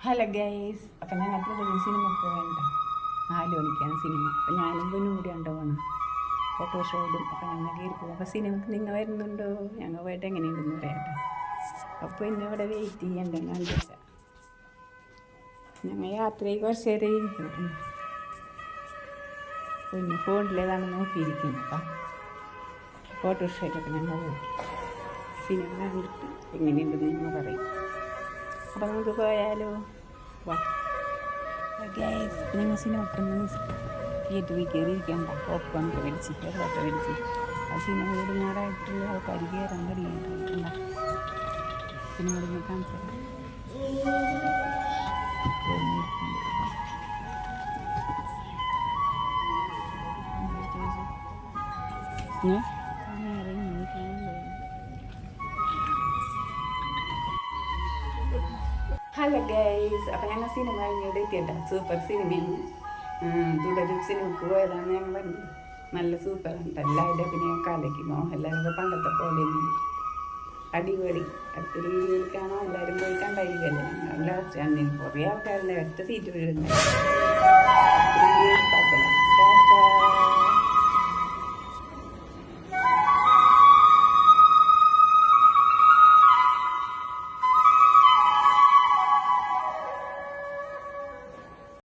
Hello guys, അപ്പം ഞങ്ങൾക്ക് സിനിമക്ക് പോകണ്ട 4 മണിക്കാണ് സിനിമ. അപ്പം ഞാനും പൊന്നും കൂടി കൊണ്ടുപോകണം ഫോട്ടോഷോടും. അപ്പം ഞങ്ങൾ കയറി പോകും. അപ്പം സിനിമക്ക് നിങ്ങൾ വരുന്നുണ്ടോ? ഞങ്ങൾ പോയിട്ട് എങ്ങനെയുണ്ടെന്ന് പറയട്ടെ. അപ്പോൾ ഇന്ന് ഇവിടെ വെയിറ്റ് ചെയ്യണ്ടെന്നാണ് ചോദിച്ചാൽ ഞങ്ങൾ യാത്രയിൽ കുറച്ച് നേരം ഇരിക്കും. പിന്നെ ഫോണിലേതാണ് നോക്കിയിരിക്കുന്നത്. അപ്പം ഫോട്ടോഷോട്ടൊക്കെ ഞങ്ങൾ പോകും. സിനിമ കണ്ടിട്ട് എങ്ങനെയുണ്ടെന്ന് ഞങ്ങൾ പറയും. അപ്പം നമുക്ക് പോയാലോ? വാ ഗൈസ്, ഞങ്ങൾ സിനിമക്കൊന്ന് തിയേറ്ററിൽ കയറിയിരിക്കണ്ട. പോപ്കോണൊക്കെ മേടിച്ച് വെള്ളമൊക്കെ മേടിച്ച് ആ സിനിമ കൂടുന്നാറായിട്ടുള്ള ആൾക്കാർ കയറാൻ കഴിയുന്നുണ്ട്. സിനിമ കൂടി കാണിച്ചു ഹലോ ഗൈസ്, അപ്പം ഞങ്ങൾ സിനിമ കഴിഞ്ഞോട് എത്തിയണ്ട. സൂപ്പർ സിനിമയാണ്. തുടരും സിനിമക്ക് പോയതാണ് ഞങ്ങൾ പറഞ്ഞത്. നല്ല സൂപ്പറാണ്. എല്ലാവരുടെ അഭിനയം കലക്കി. മോഹൻലാലിൻ്റെ പണ്ടത്തെ പോലെ അടിപൊളി. അടുത്ത രീതിയിൽ കാണാൻ എല്ലാവരും പോയി കണ്ടായിരിക്കല്ലേ. ഞങ്ങൾ ലാസ്റ്റ് കുറേ ആൾക്കാരുടെ ഒറ്റ സീറ്റ് വീഴുന്നു.